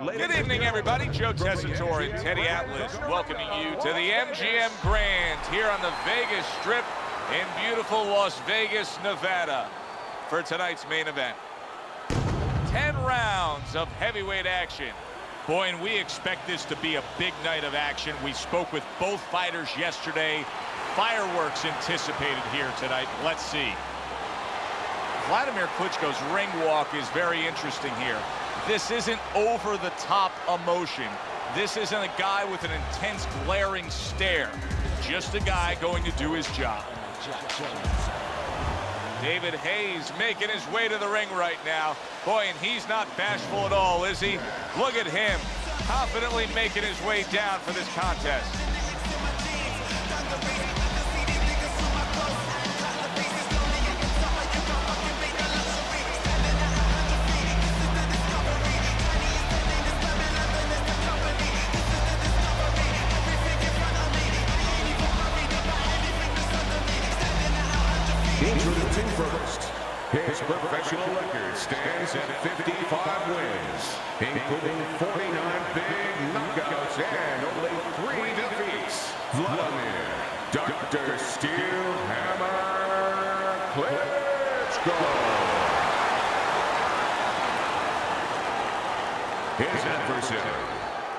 Good evening, everybody. Joe Tessitore and Teddy Atlas welcoming you to the MGM Grand here on the Vegas Strip in beautiful Las Vegas, Nevada for tonight's main event. 10 rounds of heavyweight action. Boy, and we expect this to be a big night of action. We spoke with both fighters yesterday. Fireworks anticipated here tonight. Let's see. Wladimir Klitschko's ring walk is very interesting here. This isn't over-the-top emotion. This isn't a guy with an intense, glaring stare. Just a guy going to do his job. David Haye's making his way to the ring right now. Boy, and he's not bashful at all, is he? Look at him, confidently making his way down for this contest. Introducing first, his professional record stands at 55 wins, including 49 big knockouts and only 3 defeats. Wladimir, Dr. Steel Hammer Klitschko. His adversary,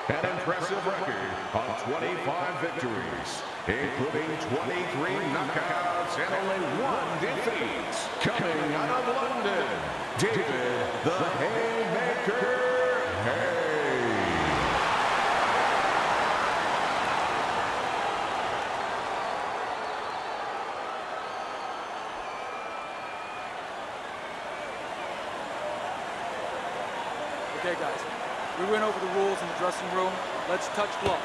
an impressive record of 25 victories, including 23 knockouts and only 1 defeat. Coming out of London, David the Haymaker Haye. Okay, guys, we went over the rules in the dressing room. Let's touch gloves.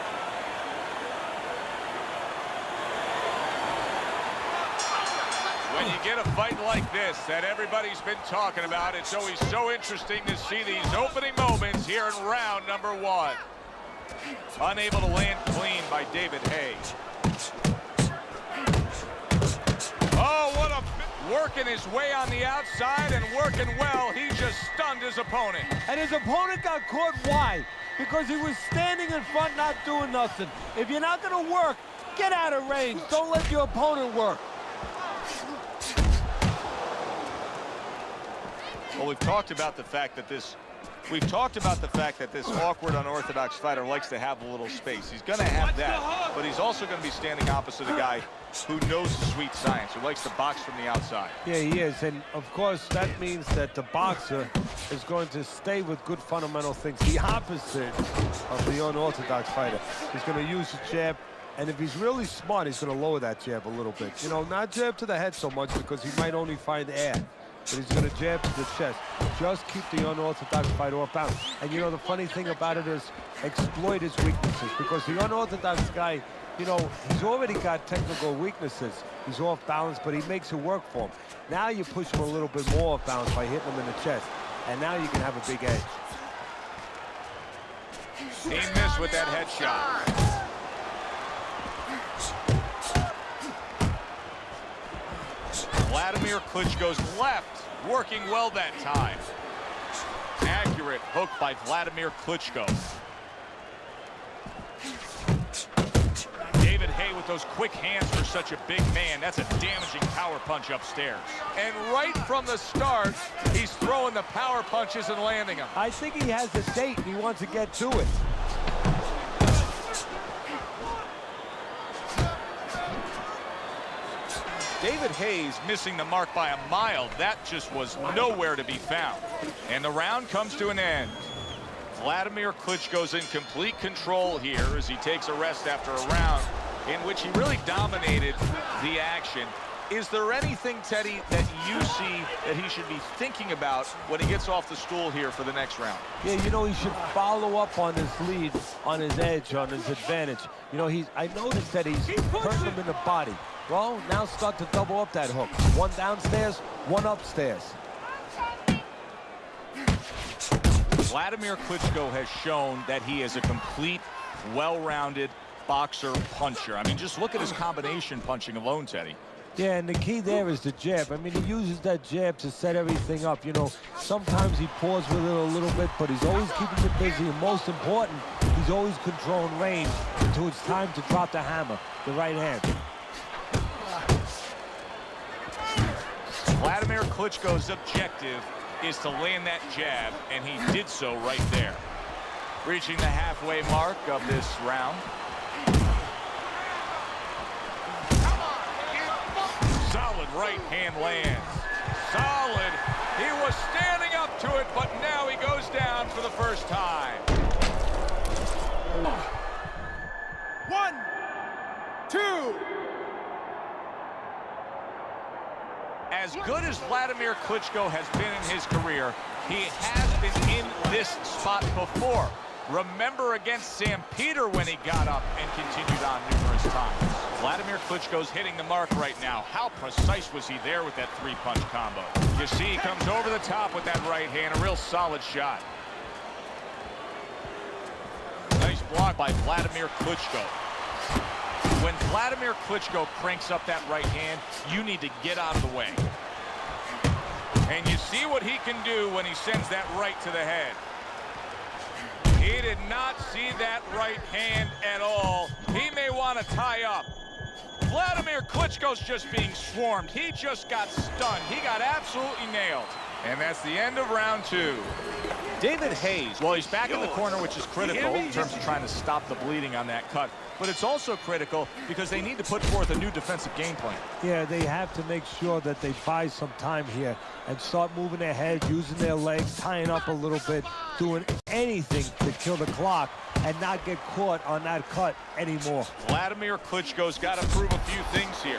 When you get a fight like this that everybody's been talking about, it's always so interesting to see these opening moments here in round number 1. Unable to land clean by David Haye. Oh, what a... Working his way on the outside and working well. He just stunned his opponent. And his opponent got caught. Why? Because he was standing in front not doing nothing. If you're not going to work, get out of range. Don't let your opponent work. Well, we've talked about the fact that this awkward, unorthodox fighter likes to have a little space. He's going to have that, but he's also going to be standing opposite a guy who knows the sweet science, who likes to box from the outside. Yeah, he is, and of course that means that the boxer is going to stay with good fundamental things. The opposite of the unorthodox fighter. He's going to use the jab, and if he's really smart, he's going to lower that jab a little bit. You know, not jab to the head so much because he might only find air. But he's going to jab to the chest. Just keep the unorthodox fighter off balance. And, you know, the funny thing about it is exploit his weaknesses. Because the unorthodox guy, you know, he's already got technical weaknesses. He's off balance, but he makes it work for him. Now you push him a little bit more off balance by hitting him in the chest. And now you can have a big edge. He missed with that headshot. Wladimir Klitschko's left, working well that time. Accurate hook by Wladimir Klitschko. David Haye with those quick hands for such a big man. That's a damaging power punch upstairs. And right from the start, he's throwing the power punches and landing them. I think he has a date and he wants to get to it. David Haye's missing the mark by a mile. That just was nowhere to be found. And the round comes to an end. Wladimir Klitschko's in complete control here as he takes a rest after a round in which he really dominated the action. Is there anything, Teddy, that you see that he should be thinking about when he gets off the stool here for the next round? Yeah, you know, he should follow up on his lead, on his edge, on his advantage. You know, I noticed that he's hurting him in the body. Well, now start to double up that hook. One downstairs, one upstairs. Wladimir Klitschko has shown that he is a complete, well-rounded boxer puncher. I mean, just look at his combination punching alone, Teddy. Yeah, and the key there is the jab. I mean, he uses that jab to set everything up. You know, sometimes he paws with it a little bit, but he's always keeping you busy. And most important, he's always controlling range until it's time to drop the hammer, the right hand. Wladimir Klitschko's objective is to land that jab, and he did so right there. Reaching the halfway mark of this round. Solid right hand lands. Solid. He was standing up to it, but now he goes down for the first time. 1, 2. As good as Wladimir Klitschko has been in his career, he has been in this spot before. Remember against Sam Peter when he got up and continued on numerous times. Wladimir Klitschko's hitting the mark right now. How precise was he there with that three-punch combo? You see he comes over the top with that right hand, a real solid shot. Nice block by Wladimir Klitschko. When Wladimir Klitschko cranks up that right hand, you need to get out of the way. And you see what he can do when he sends that right to the head. He did not see that right hand at all. He may want to tie up. Wladimir Klitschko's just being swarmed. He just got stunned. He got absolutely nailed. And that's the end of round 2. David Haye, well, he's back in the corner, which is critical in terms of trying to stop the bleeding on that cut. But it's also critical because they need to put forth a new defensive game plan. Yeah, they have to make sure that they buy some time here and start moving their head, using their legs, tying up a little bit, doing anything to kill the clock and not get caught on that cut anymore. Wladimir Klitschko's got to prove a few things here.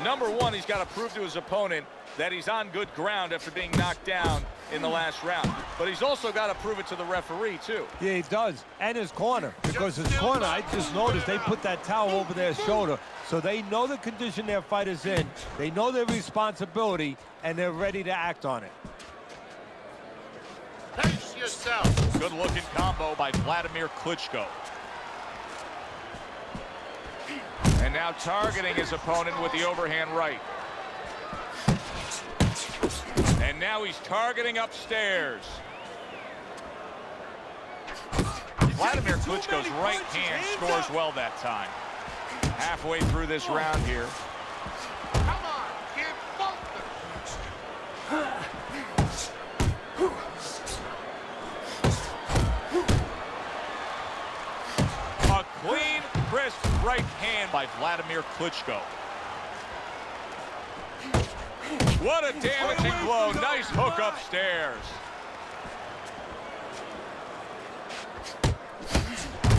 Number one, he's got to prove to his opponent that he's on good ground after being knocked down in the last round. But he's also got to prove it to the referee, too. Yeah, he does. And his corner. Because his corner, I just noticed, they put that towel over their shoulder. So they know the condition their fighter's in. They know their responsibility, and they're ready to act on it. Pace yourself. Good-looking combo by Wladimir Klitschko. And now targeting his opponent with the overhand right. And now he's targeting upstairs. Wladimir Klitschko's right hand scores well that time. Halfway through this round here. Come on, give both A clean, crisp right hand by Wladimir Klitschko. What a damaging blow. Nice hook upstairs.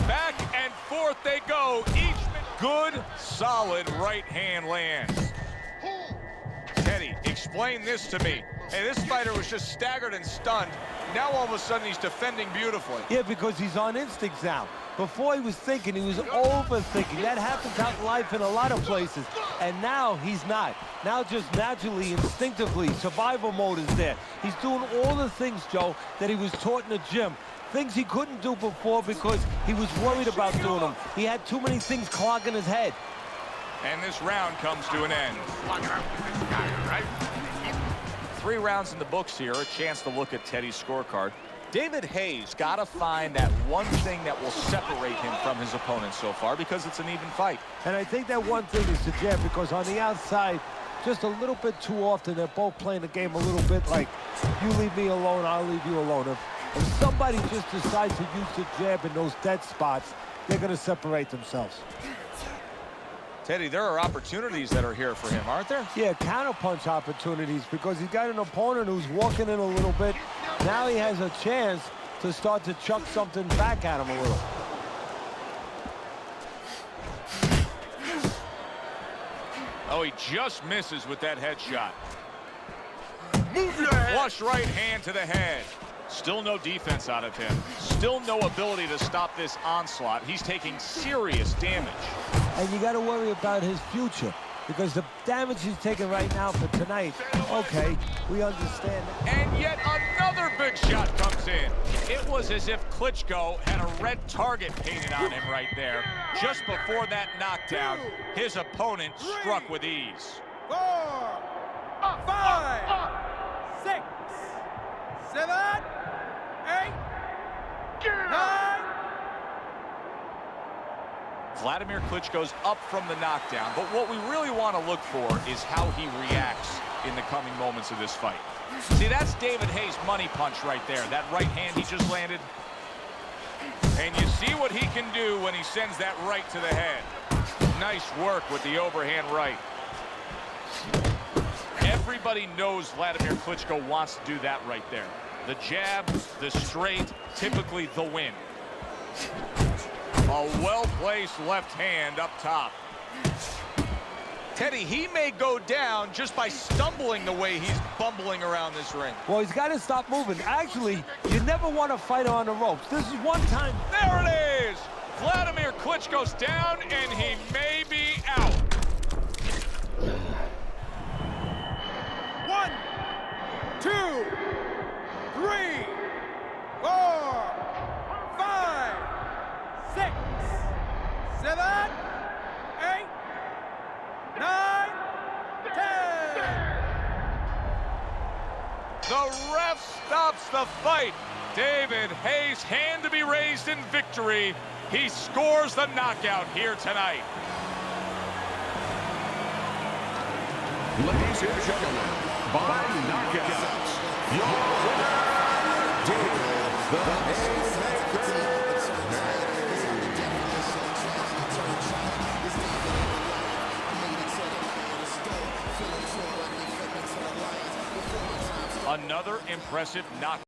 Back and forth they go. Each good, solid right hand lands. Teddy, explain this to me. Hey, this fighter was just staggered and stunned. Now all of a sudden he's defending beautifully. Yeah, because he's on instinct now. Before he was thinking, he was overthinking. That happens out in life in a lot of places. And now he's not. Now just naturally, instinctively, survival mode is there. He's doing all the things, Joe, that he was taught in the gym. Things he couldn't do before because he was worried about doing them. He had too many things clogging his head. And this round comes to an end. 3 rounds in the books here, a chance to look at Teddy's scorecard. David Haye's got to find that one thing that will separate him from his opponent so far because it's an even fight. And I think that one thing is the jab, because on the outside, just a little bit too often, they're both playing the game a little bit like, you leave me alone, I'll leave you alone. If somebody just decides to use the jab in those dead spots, they're going to separate themselves. Teddy, there are opportunities that are here for him, aren't there? Yeah, counterpunch opportunities, because he's got an opponent who's walking in a little bit. Now he has a chance to start to chuck something back at him a little. Oh, he just misses with that headshot. Flush right hand to the head. Still no defense out of him. Still no ability to stop this onslaught. He's taking serious damage. And you got to worry about his future, because the damage he's taking right now for tonight, okay, we understand that. And yet another big shot comes in. It was as if Klitschko had a red target painted on him right there. Just before that knockdown, his opponent struck with ease. 4, 5, 6, 7, 8, 9. Wladimir Klitschko's up from the knockdown, but what we really want to look for is how he reacts in the coming moments of this fight. See, that's David Haye's money punch right there, that right hand he just landed. And you see what he can do when he sends that right to the head. Nice work with the overhand right. Everybody knows Wladimir Klitschko wants to do that right there. The jab, the straight, typically the win. A well-placed left hand up top. Teddy, he may go down just by stumbling the way he's bumbling around this ring. Well, he's got to stop moving. Actually, you never want to fight on the ropes. This is one time. There it is! Wladimir Klitschko's down, and he may be out. 1, 2, 3, 4, 5, 6, 7, 8, 9, 10. The ref stops the fight. David Haye's hand to be raised in victory. He scores the knockout here tonight. Ladies and gentlemen, by knockout, your winner, David the Haymaker. Another impressive knockout.